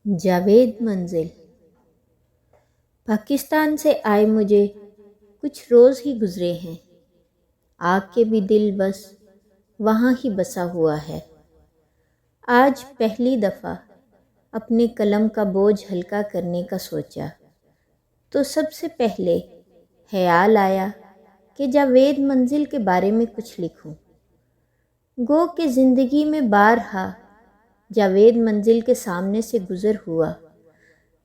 جاوید منزل۔ پاکستان سے آئے مجھے کچھ روز ہی گزرے ہیں، آپ کے بھی دل بس وہاں ہی بسا ہوا ہے۔ آج پہلی دفعہ اپنے قلم کا بوجھ ہلکا کرنے کا سوچا تو سب سے پہلے خیال آیا کہ جاوید منزل کے بارے میں کچھ لکھوں۔ گو کہ زندگی میں بارہا جاوید منزل کے سامنے سے گزر ہوا،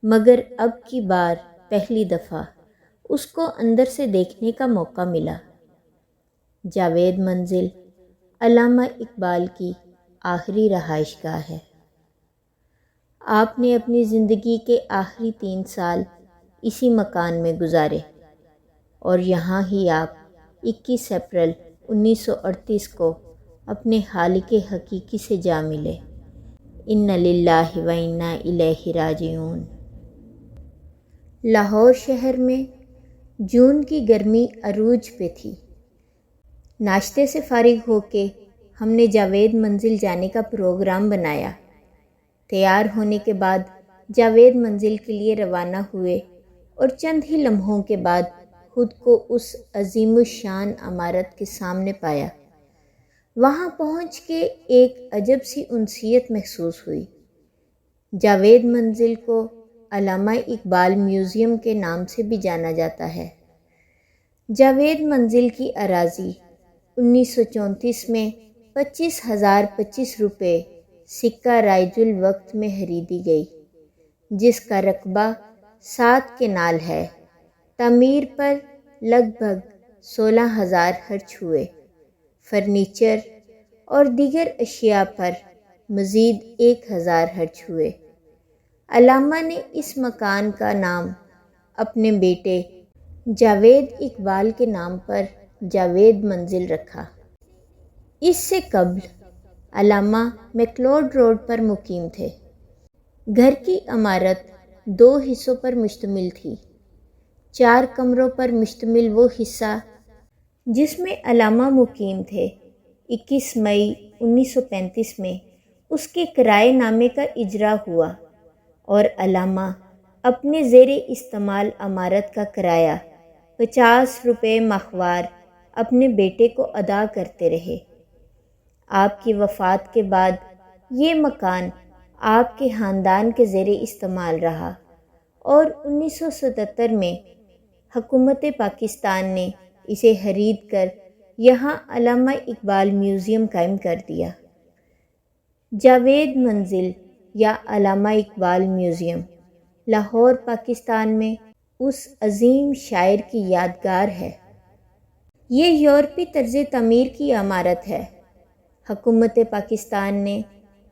مگر اب کی بار پہلی دفعہ اس کو اندر سے دیکھنے کا موقع ملا۔ جاوید منزل علامہ اقبال کی آخری رہائش گاہ ہے۔ آپ نے اپنی زندگی کے آخری 3 سال اسی مکان میں گزارے اور یہاں ہی آپ 21 اپریل 1938 کو اپنے خالق حقیقی سے جا ملے۔ اِنَّ لِلَّهِ وَإِنَّا إِلَيْهِ راجعون۔ لاہور شہر میں جون کی گرمی عروج پہ تھی۔ ناشتے سے فارغ ہو کے ہم نے جاوید منزل جانے کا پروگرام بنایا۔ تیار ہونے کے بعد جاوید منزل کے لیے روانہ ہوئے اور چند ہی لمحوں کے بعد خود کو اس عظیم الشان عمارت کے سامنے پایا۔ وہاں پہنچ کے ایک عجب سی انسیت محسوس ہوئی۔ جاوید منزل کو علامہ اقبال میوزیم کے نام سے بھی جانا جاتا ہے۔ جاوید منزل کی اراضی 1934 میں 25,025 روپے سکہ رائج الوقت میں خریدی گئی، جس کا رقبہ 7 کنال ہے۔ تعمیر پر لگ بھگ 16,000 خرچ ہوئے۔ فرنیچر اور دیگر اشیاء پر مزید 1,000 خرچ ہوئے۔ علامہ نے اس مکان کا نام اپنے بیٹے جاوید اقبال کے نام پر جاوید منزل رکھا۔ اس سے قبل علامہ میکلوڈ روڈ پر مقیم تھے۔ گھر کی عمارت 2 حصوں پر مشتمل تھی۔ 4 کمروں پر مشتمل وہ حصہ جس میں علامہ مقیم تھے، 21 مئی 1935 میں اس کے کرائے نامے کا اجرا ہوا اور علامہ اپنے زیر استعمال عمارت کا کرایہ 50 روپے ماہوار اپنے بیٹے کو ادا کرتے رہے۔ آپ کی وفات کے بعد یہ مکان آپ کے خاندان کے زیر استعمال رہا اور 1977 میں حکومت پاکستان نے اسے خرید کر یہاں علامہ اقبال میوزیم قائم کر دیا۔ جاوید منزل یا علامہ اقبال میوزیم لاہور، پاکستان میں اس عظیم شاعر کی یادگار ہے۔ یہ یورپی طرز تعمیر کی عمارت ہے۔ حکومت پاکستان نے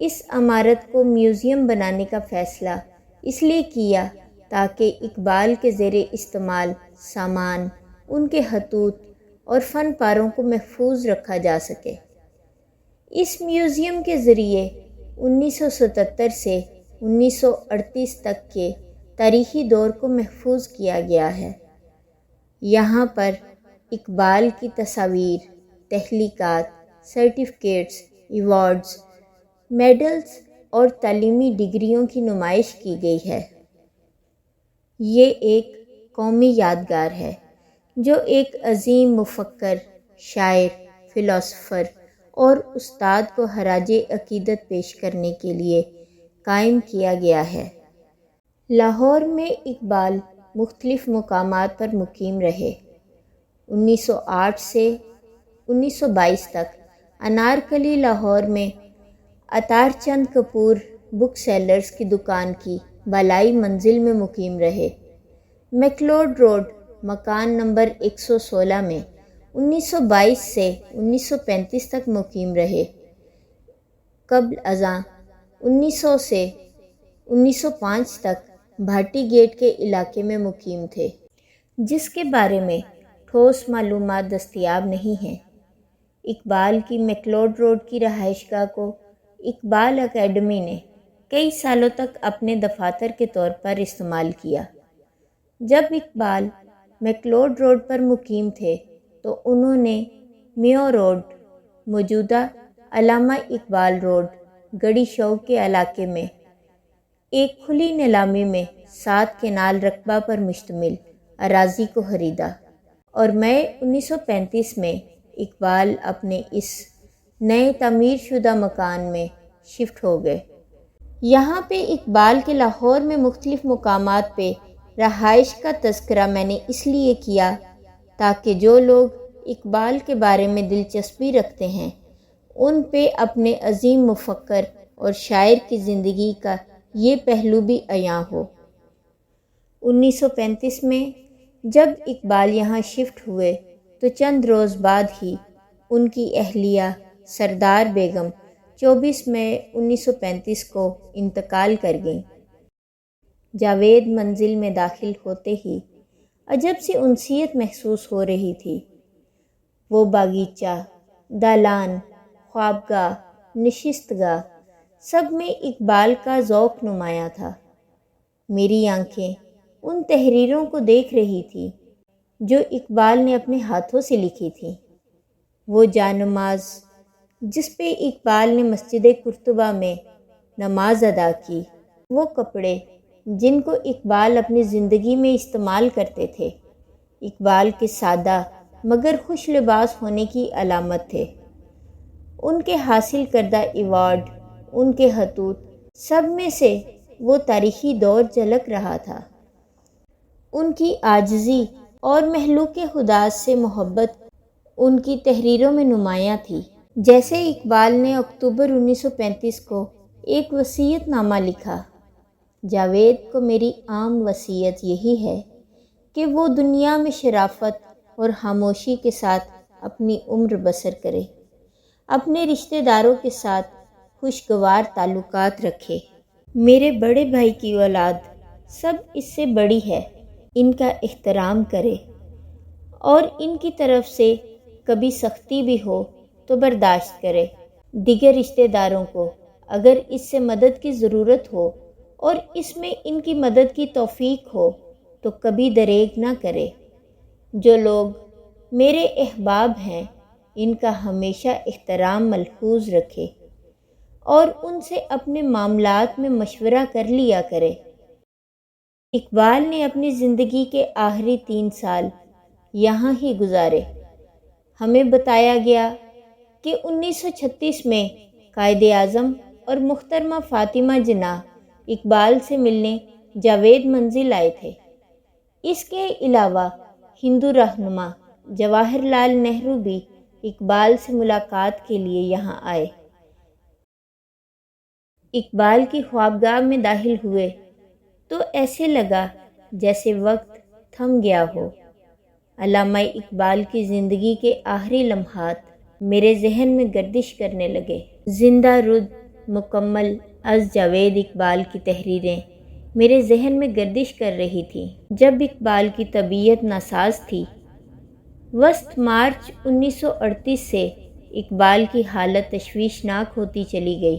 اس عمارت کو میوزیم بنانے کا فیصلہ اس لیے کیا تاکہ اقبال کے زیر استعمال سامان، ان کے خطوط اور فن پاروں کو محفوظ رکھا جا سکے۔ اس میوزیم کے ذریعے 1977 سے 1938 تک کے تاریخی دور کو محفوظ کیا گیا ہے۔ یہاں پر اقبال کی تصاویر، تخلیقات، سرٹیفکیٹس، ایوارڈز، میڈلز اور تعلیمی ڈگریوں کی نمائش کی گئی ہے۔ یہ ایک قومی یادگار ہے جو ایک عظیم مفکر، شاعر، فلاسفر اور استاد کو خراج عقیدت پیش کرنے کے لیے قائم کیا گیا ہے۔ لاہور میں اقبال مختلف مقامات پر مقیم رہے۔ 1908 سے 1922 تک انارکلی لاہور میں عطار چند کپور بک سیلرز کی دکان کی بالائی منزل میں مقیم رہے۔ میکلوڈ روڈ مکان نمبر 116 میں 1922 سے 1935 تک مقیم رہے۔ قبل ازاں 1900 سے 1905 تک بھاٹی گیٹ کے علاقے میں مقیم تھے، جس کے بارے میں ٹھوس معلومات دستیاب نہیں ہیں۔ اقبال کی میکلوڈ روڈ کی رہائش گاہ کو اقبال اکیڈمی نے کئی سالوں تک اپنے دفاتر کے طور پر استعمال کیا۔ جب اقبال میکلوڈ روڈ پر مقیم تھے تو انہوں نے میو روڈ، موجودہ علامہ اقبال روڈ، گڑھی شوق کے علاقے میں ایک کھلی نیلامی میں 7 کنال رقبہ پر مشتمل اراضی کو خریدا اور مئی 1935 میں اقبال اپنے اس نئے تعمیر شدہ مکان میں شفٹ ہو گئے۔ یہاں پہ اقبال کے لاہور میں مختلف مقامات پہ رہائش کا تذکرہ میں نے اس لیے کیا تاکہ جو لوگ اقبال کے بارے میں دلچسپی رکھتے ہیں ان پہ اپنے عظیم مفکر اور شاعر کی زندگی کا یہ پہلو بھی عیاں ہو۔ 1935 میں جب اقبال یہاں شفٹ ہوئے تو چند روز بعد ہی ان کی اہلیہ سردار بیگم 24 مئی 1935 کو انتقال کر گئیں۔ جاوید منزل میں داخل ہوتے ہی عجب سی انسیت محسوس ہو رہی تھی۔ وہ باغیچہ، دالان، خوابگاہ، نشستگاہ، سب میں اقبال کا ذوق نمایاں تھا۔ میری آنکھیں ان تحریروں کو دیکھ رہی تھی جو اقبال نے اپنے ہاتھوں سے لکھی تھیں۔ وہ جانماز جس پہ اقبال نے مسجد قرطبہ میں نماز ادا کی، وہ کپڑے جن کو اقبال اپنی زندگی میں استعمال کرتے تھے، اقبال کے سادہ مگر خوش لباس ہونے کی علامت تھے۔ ان کے حاصل کردہ ایوارڈ، ان کے خطوط، سب میں سے وہ تاریخی دور جھلک رہا تھا۔ ان کی عاجزی اور مخلوق خدا سے محبت ان کی تحریروں میں نمایاں تھی۔ جیسے اقبال نے اکتوبر 1935 کو ایک وصیت نامہ لکھا: جاوید کو میری عام وصیت یہی ہے کہ وہ دنیا میں شرافت اور خاموشی کے ساتھ اپنی عمر بسر کرے، اپنے رشتہ داروں کے ساتھ خوشگوار تعلقات رکھے۔ میرے بڑے بھائی کی اولاد سب اس سے بڑی ہے، ان کا احترام کرے اور ان کی طرف سے کبھی سختی بھی ہو تو برداشت کرے۔ دیگر رشتہ داروں کو اگر اس سے مدد کی ضرورت ہو اور اس میں ان کی مدد کی توفیق ہو تو کبھی دریغ نہ کرے۔ جو لوگ میرے احباب ہیں ان کا ہمیشہ احترام ملحوظ رکھے اور ان سے اپنے معاملات میں مشورہ کر لیا کرے۔ اقبال نے اپنی زندگی کے آخری 3 سال یہاں ہی گزارے۔ ہمیں بتایا گیا کہ 1936 میں قائد اعظم اور محترمہ فاطمہ جناح اقبال سے ملنے جاوید منزل آئے تھے۔ اس کے علاوہ ہندو رہنما جواہر لال نہرو بھی اقبال سے ملاقات کے لیے یہاں آئے۔ اقبال کی خوابگاہ میں داخل ہوئے تو ایسے لگا جیسے وقت تھم گیا ہو۔ علامہ اقبال کی زندگی کے آخری لمحات میرے ذہن میں گردش کرنے لگے۔ زندہ رد مکمل از جاوید اقبال کی تحریریں میرے ذہن میں گردش کر رہی تھیں۔ جب اقبال کی طبیعت ناساز تھی، وسط مارچ 1938 سے اقبال کی حالت تشویشناک ہوتی چلی گئی۔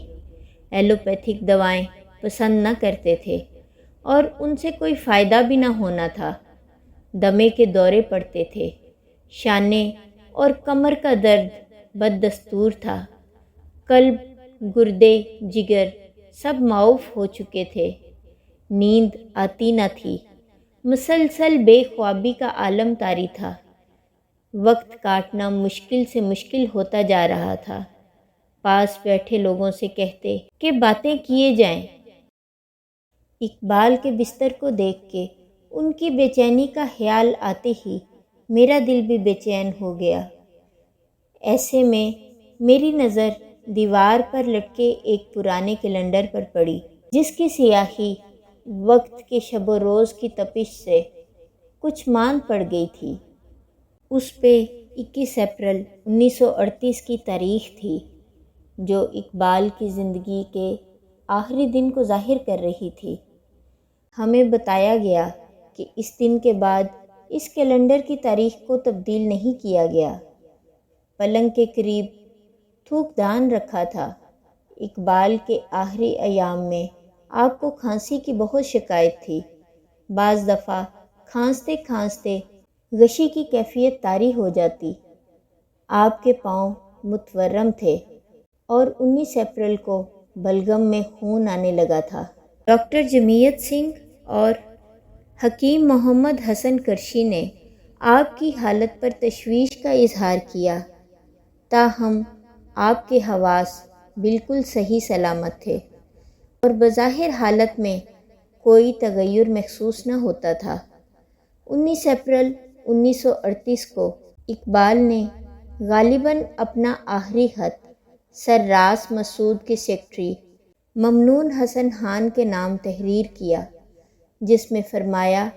ایلوپیتھک دوائیں پسند نہ کرتے تھے اور ان سے کوئی فائدہ بھی نہ ہونا تھا۔ دمے کے دورے پڑتے تھے، شانے اور کمر کا درد بددستور تھا، قلب، گردے، جگر سب معوف ہو چکے تھے، نیند آتی نہ تھی، مسلسل بے خوابی کا عالم طاری تھا، وقت کاٹنا مشکل سے مشکل ہوتا جا رہا تھا۔ پاس بیٹھے لوگوں سے کہتے کہ باتیں کیے جائیں۔ اقبال کے بستر کو دیکھ کے ان کی بے چینی کا خیال آتے ہی میرا دل بھی بے چین ہو گیا۔ ایسے میں میری نظر دیوار پر لٹکے ایک پرانے کیلنڈر پر پڑی جس کی سیاہی وقت کے شب و روز کی تپش سے کچھ ماند پڑ گئی تھی۔ اس پہ 21 اپریل 1938 کی تاریخ تھی جو اقبال کی زندگی کے آخری دن کو ظاہر کر رہی تھی۔ ہمیں بتایا گیا کہ اس دن کے بعد اس کیلنڈر کی تاریخ کو تبدیل نہیں کیا گیا۔ پلنگ کے قریب تھوک دان رکھا تھا۔ اقبال کے آخری ایام میں آپ کو کھانسی کی بہت شکایت تھی۔ بعض دفعہ کھانستے کھانستے غشی کی کیفیت طاری ہو جاتی۔ آپ کے پاؤں متورم تھے اور 19 اپریل کو بلغم میں خون آنے لگا تھا۔ ڈاکٹر جمیت سنگھ اور حکیم محمد حسن کرشی نے آپ کی حالت پر تشویش کا اظہار کیا، تاہم آپ کے حواس بالکل صحیح سلامت تھے اور بظاہر حالت میں کوئی تغیر محسوس نہ ہوتا تھا۔ 19 اپریل 1938 کو اقبال نے غالباً اپنا آخری خط سر راس مسعود کے سیکرٹری ممنون حسن خان کے نام تحریر کیا، جس میں فرمایا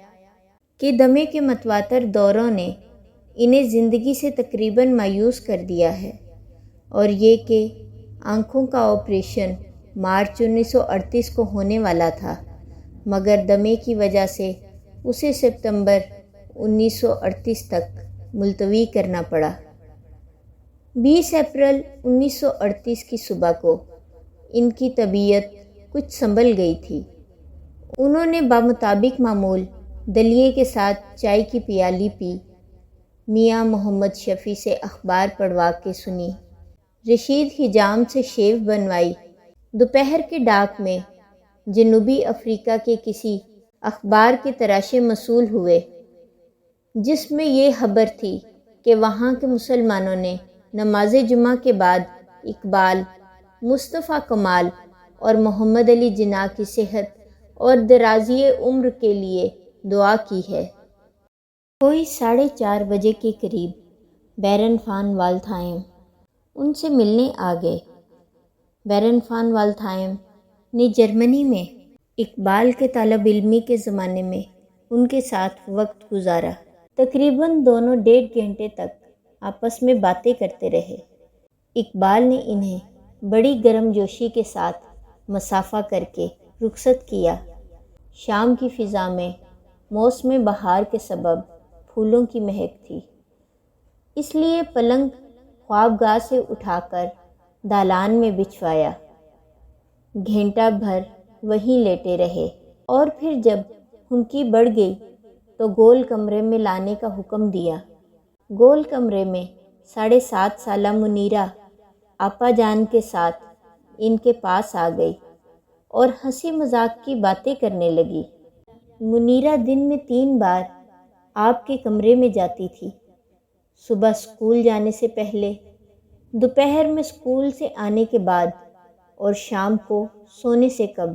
کہ دمے کے متواتر دوروں نے انہیں زندگی سے تقریباً مایوس کر دیا ہے، اور یہ کہ آنکھوں کا آپریشن مارچ 1938 کو ہونے والا تھا، مگر دمے کی وجہ سے اسے ستمبر 1938 تک ملتوی کرنا پڑا۔ 20 اپریل 1938 کی صبح کو ان کی طبیعت کچھ سنبھل گئی تھی۔ انہوں نے بمطابق معمول دلیے کے ساتھ چائے کی پیالی پی، میاں محمد شفیع سے اخبار پڑھوا کے سنی، رشید حجام سے شیو بنوائی، دوپہر کے ڈاک میں جنوبی افریقہ کے کسی اخبار کے تراشے موصول ہوئے، جس میں یہ خبر تھی کہ وہاں کے مسلمانوں نے نماز جمعہ کے بعد اقبال، مصطفیٰ کمال اور محمد علی جناح کی صحت اور درازی عمر کے لیے دعا کی ہے۔ کوئی 4:30 بجے کے قریب بیرن فان والتھائم ان سے ملنے آ گئے۔ بیرن فان والتھائم نے جرمنی میں اقبال کے طالب علمی کے زمانے میں ان کے ساتھ وقت گزارا۔ تقریباً دونوں 1.5 گھنٹے تک آپس میں باتیں کرتے رہے۔ اقبال نے انہیں بڑی گرم جوشی کے ساتھ مصافحہ کر کے رخصت کیا۔ شام کی فضا میں موسم بہار کے سبب پھولوں کی مہک تھی، اس لیے پلنگ خوابگاہ سے اٹھا کر دالان میں بچھوایا۔ گھنٹہ بھر وہیں لیٹے رہے، اور پھر جب خنکی بڑھ گئی تو گول کمرے میں لانے کا حکم دیا۔ گول کمرے میں 7.5 سالہ منیرہ آپا جان کے ساتھ ان کے پاس آ گئی اور ہنسی مذاق کی باتیں کرنے لگی۔ منیرہ دن میں 3 بار آپ کے کمرے میں جاتی تھی، صبح اسکول جانے سے پہلے، دوپہر میں اسکول سے آنے کے بعد، اور شام کو سونے سے قبل۔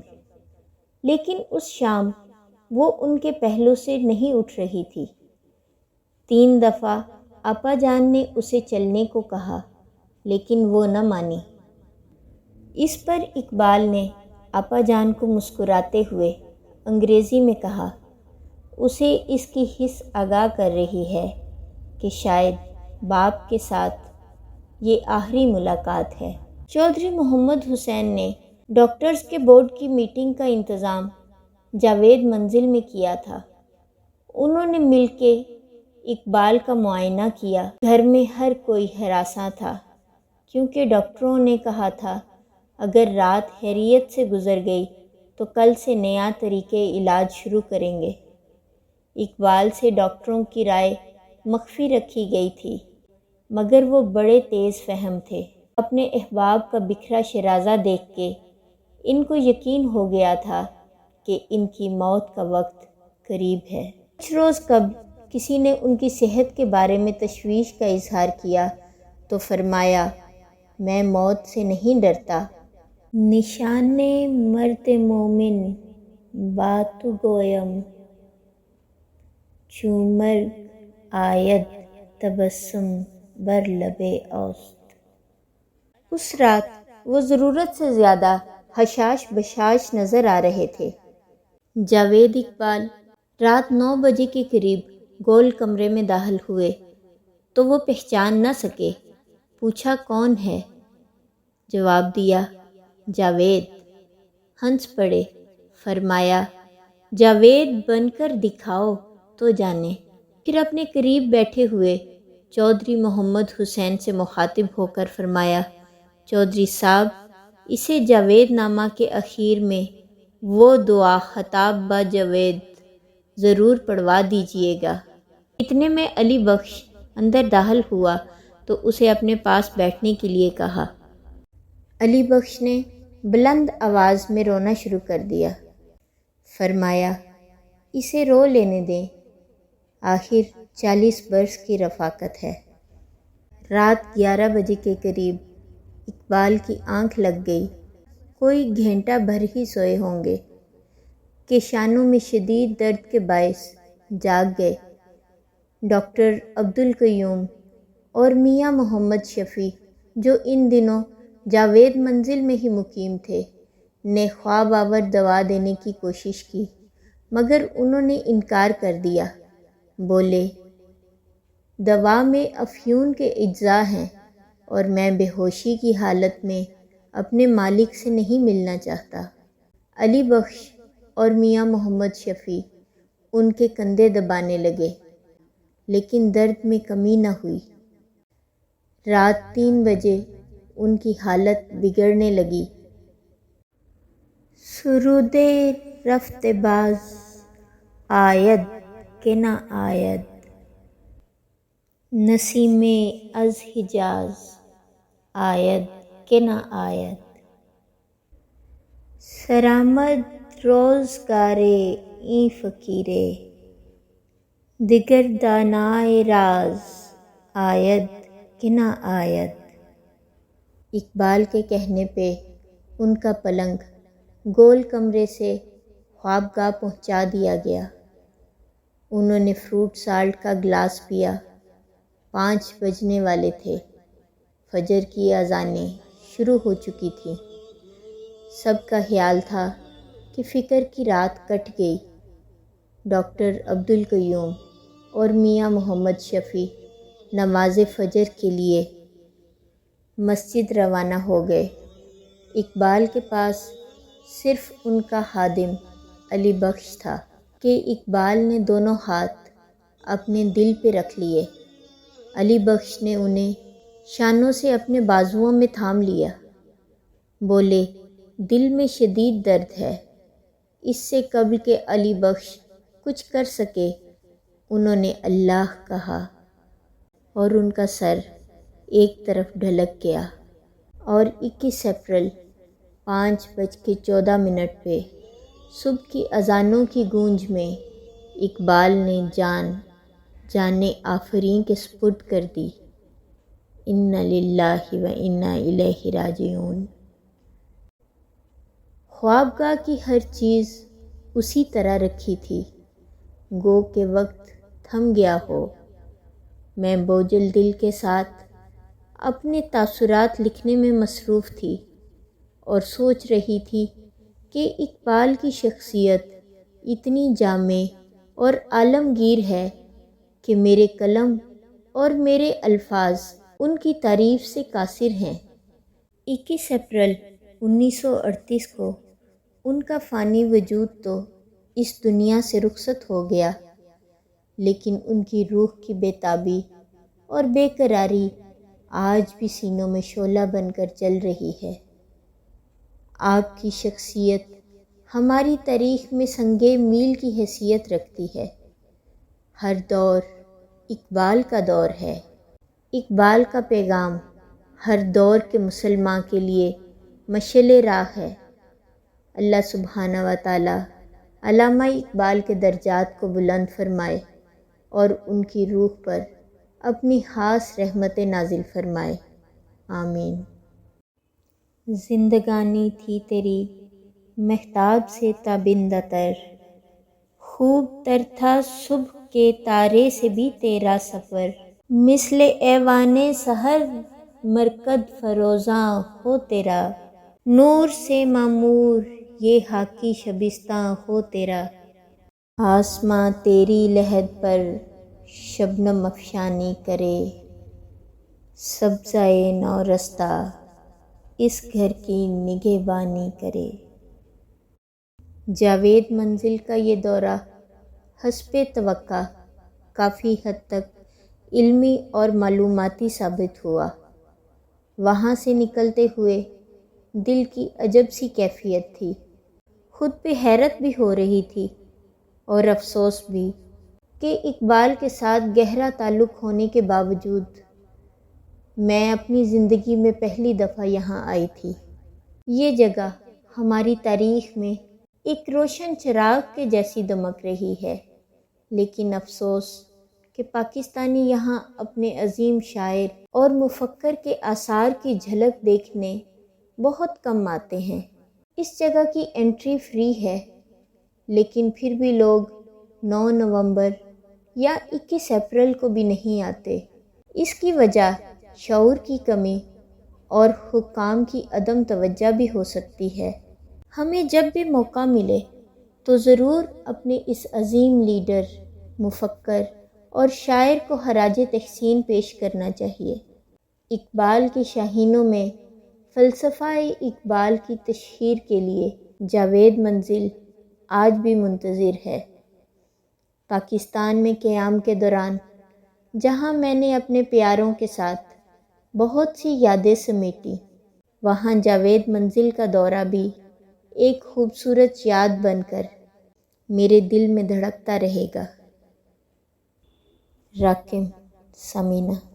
لیکن اس شام وہ ان کے پہلو سے نہیں اٹھ رہی تھی۔ 3 دفعہ آپا جان نے اسے چلنے کو کہا، لیکن وہ نہ مانی۔ اس پر اقبال نے آپا جان کو مسکراتے ہوئے انگریزی میں کہا، اسے اس کی حس آگاہ کر رہی ہے کہ شاید باپ کے ساتھ یہ آخری ملاقات ہے۔ چودھری محمد حسین نے ڈاکٹرز کے بورڈ کی میٹنگ کا انتظام جاوید منزل میں کیا تھا۔ انہوں نے مل کے اقبال کا معائنہ کیا۔ گھر میں ہر کوئی ہراساں تھا، کیونکہ ڈاکٹروں نے کہا تھا اگر رات خیریت سے گزر گئی تو کل سے نیا طریقے علاج شروع کریں گے۔ اقبال سے ڈاکٹروں کی رائے مخفی رکھی گئی تھی، مگر وہ بڑے تیز فہم تھے۔ اپنے احباب کا بکھرا شیرازہ دیکھ کے ان کو یقین ہو گیا تھا کہ ان کی موت کا وقت قریب ہے۔ کچھ روز قبل کسی نے ان کی صحت کے بارے میں تشویش کا اظہار کیا تو فرمایا، میں موت سے نہیں ڈرتا، نشان مرد مومن باتو گویم، چومر آید تبسم بر لبے اوست۔ اس رات وہ ضرورت سے زیادہ حشاش بشاش نظر آ رہے تھے۔ جاوید اقبال رات 9 بجے کے قریب گول کمرے میں داخل ہوئے تو وہ پہچان نہ سکے۔ پوچھا کون ہے؟ جواب دیا جاوید۔ ہنس پڑے، فرمایا جاوید بن کر دکھاؤ تو جانے۔ پھر اپنے قریب بیٹھے ہوئے چودھری محمد حسین سے مخاطب ہو کر فرمایا، چودھری صاحب، اسے جاوید نامہ کے اخیر میں وہ دعا خطاب با جاوید ضرور پڑھوا دیجیے گا۔ اتنے میں علی بخش اندر داخل ہوا تو اسے اپنے پاس بیٹھنے کے لیے کہا۔ علی بخش نے بلند آواز میں رونا شروع کر دیا۔ فرمایا اسے رو لینے دیں، آخر 40 برس کی رفاقت ہے۔ رات 11 بجے کے قریب اقبال کی آنکھ لگ گئی، کوئی گھنٹہ بھر ہی سوئے ہوں گے کہ شانوں میں شدید درد کے باعث جاگ گئے۔ ڈاکٹر عبدالقیوم اور میاں محمد شفیع، جو ان دنوں جاوید منزل میں ہی مقیم تھے، نے خواب آور دوا دینے کی کوشش کی، مگر انہوں نے انکار کر دیا۔ بولے دوا میں افیون کے اجزاء ہیں اور میں بے ہوشی کی حالت میں اپنے مالک سے نہیں ملنا چاہتا۔ علی بخش اور میاں محمد شفیع ان کے کندھے دبانے لگے، لیکن درد میں کمی نہ ہوئی۔ رات 3 بجے ان کی حالت بگڑنے لگی۔ سرود رفت باز آید کہ نہ آید، نسیم از حجاز آید کہ نہ آید، سرآمد روزگار این فقیرے، دیگر دانائے راز آید کہ نہ آید۔ اقبال کے کہنے پہ ان کا پلنگ گول کمرے سے خوابگاہ پہنچا دیا گیا۔ انہوں نے فروٹ سالٹ کا گلاس پیا۔ 5 بجنے والے تھے، فجر کی اذانیں شروع ہو چکی تھیں۔ سب کا خیال تھا کہ فکر کی رات کٹ گئی۔ ڈاکٹر عبدالقیوم اور میاں محمد شفیع نماز فجر کے لیے مسجد روانہ ہو گئے۔ اقبال کے پاس صرف ان کا خادم علی بخش تھا کہ اقبال نے دونوں ہاتھ اپنے دل پہ رکھ لیے۔ علی بخش نے انہیں شانوں سے اپنے بازوؤں میں تھام لیا۔ بولے دل میں شدید درد ہے۔ اس سے قبل کہ علی بخش کچھ کر سکے، انہوں نے اللہ کہا اور ان کا سر ایک طرف ڈھلک گیا، اور 21 اپریل 5:14 پہ صبح کی اذانوں کی گونج میں اقبال نے جان آفریں کے سپرد کر دی۔ انا للہ و انا الیہ راجعون۔ خوابگاہ کی ہر چیز اسی طرح رکھی تھی، گو کہ وقت تھم گیا ہو۔ میں بوجھل دل کے ساتھ اپنے تاثرات لکھنے میں مصروف تھی اور سوچ رہی تھی کہ اقبال کی شخصیت اتنی جامع اور عالمگیر ہے کہ میرے قلم اور میرے الفاظ ان کی تعریف سے قاصر ہیں۔ 21 اپریل 1938 کو ان کا فانی وجود تو اس دنیا سے رخصت ہو گیا، لیکن ان کی روح کی بے تابی اور بے قراری آج بھی سینوں میں شعلہ بن کر جل رہی ہے۔ آپ کی شخصیت ہماری تاریخ میں سنگِ میل کی حیثیت رکھتی ہے۔ ہر دور اقبال کا دور ہے۔ اقبال کا پیغام ہر دور کے مسلمان کے لیے مشعل راہ ہے۔ اللہ سبحانہ و تعالی علامہ اقبال کے درجات کو بلند فرمائے اور ان کی روح پر اپنی خاص رحمت نازل فرمائے، آمین۔ زندگانی تھی تیری مہتاب سے تابندہ تر، خوب تر تھا صبح کے تارے سے بھی تیرا سفر، مثل ایوان سحر مرکد فروزاں ہو تیرا، نور سے معمور یہ خاکی شبستاں ہو تیرا، آسماں تیری لحد پر شبنم افشانی کرے، سبزۂ نو رستہ اس گھر کی نگہبانی کرے۔ جاوید منزل کا یہ دورہ حسب توقع کافی حد تک علمی اور معلوماتی ثابت ہوا۔ وہاں سے نکلتے ہوئے دل کی عجب سی کیفیت تھی، خود پہ حیرت بھی ہو رہی تھی اور افسوس بھی کہ اقبال کے ساتھ گہرا تعلق ہونے کے باوجود میں اپنی زندگی میں پہلی دفعہ یہاں آئی تھی۔ یہ جگہ ہماری تاریخ میں ایک روشن چراغ کے جیسی دمک رہی ہے، لیکن افسوس کہ پاکستانی یہاں اپنے عظیم شاعر اور مفکر کے آثار کی جھلک دیکھنے بہت کم آتے ہیں۔ اس جگہ کی انٹری فری ہے، لیکن پھر بھی لوگ 9 نومبر یا 21 اپریل کو بھی نہیں آتے۔ اس کی وجہ شعور کی کمی اور حکام کی عدم توجہ بھی ہو سکتی ہے۔ ہمیں جب بھی موقع ملے تو ضرور اپنے اس عظیم لیڈر، مفکر اور شاعر کو خراج تحسین پیش کرنا چاہیے۔ اقبال کی شاہینوں میں فلسفہ اقبال کی تشہیر کے لیے جاوید منزل آج بھی منتظر ہے۔ پاکستان میں قیام کے دوران جہاں میں نے اپنے پیاروں کے ساتھ بہت سی یادیں سمیٹی، وہاں جاوید منزل کا دورہ بھی ایک خوبصورت یاد بن کر میرے دل میں دھڑکتا رہے گا۔ راکم، سمینہ۔